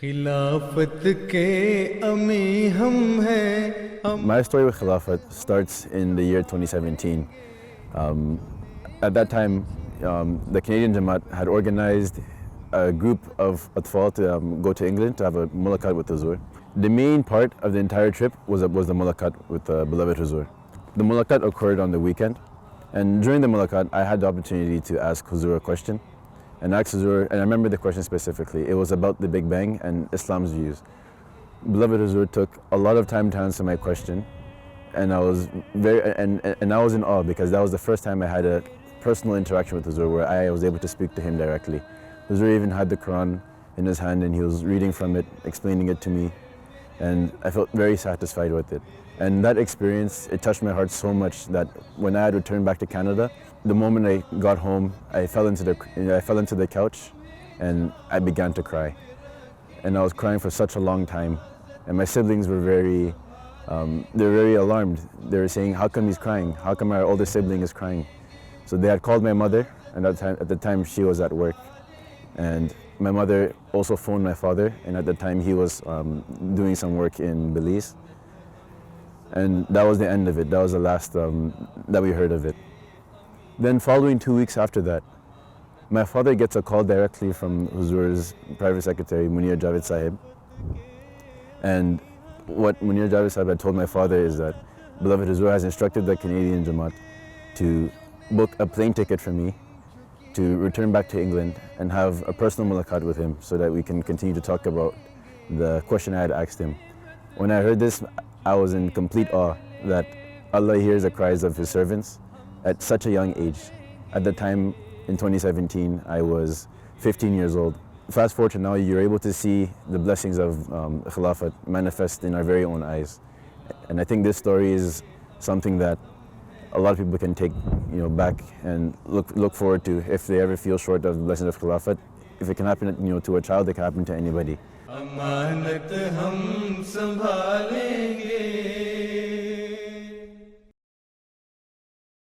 खिलाफत के अमी हम हैं My story with Khilafat starts in the year 2017. At that time, the Canadian Jamaat had organized a group of Atfal to go to England to have a mulaqat with Huzur. The main part of the entire trip was the mulaqat with the beloved Huzur. The mulaqat occurred on the weekend, and during the mulaqat, I had the opportunity to ask Huzur a question. And asked Huzur, and I remember the question specifically, it was about the Big Bang and Islam's views. Beloved Huzur took a lot of time to answer my question, and I was I was in awe because that was the first time I had a personal interaction with Huzur where I was able to speak to him directly. Huzur even had the Quran in his hand and he was reading from it, explaining it to me, and I felt very satisfied with it. And that experience, it touched my heart so much that when I had returned back to Canada, the moment I got home, I fell into the couch and I began to cry. And I was crying for such a long time. And my siblings were very alarmed. They were saying, how come he's crying? How come our older sibling is crying? So they had called my mother, and at the time she was at work. And my mother also phoned my father, and at the time he was doing some work in Belize. And that was the end of it. That was the last that we heard of it. Then following 2 weeks after that, my father gets a call directly from Huzur's private secretary, Munir Javed Sahib. And what Munir Javed Sahib had told my father is that beloved Huzur has instructed the Canadian Jamaat to book a plane ticket for me to return back to England and have a personal mulaqat with him so that we can continue to talk about the question I had asked him. When I heard this, I was in complete awe that Allah hears the cries of His servants at such a young age. At the time, in 2017, I was 15 years old. Fast forward to now, you're able to see the blessings of Khilafat manifest in our very own eyes. And I think this story is something that a lot of people can take back and look forward to if they ever feel short of the blessings of Khilafat. If it can happen to a child, it can happen to anybody. अमानत हम संभालेंगे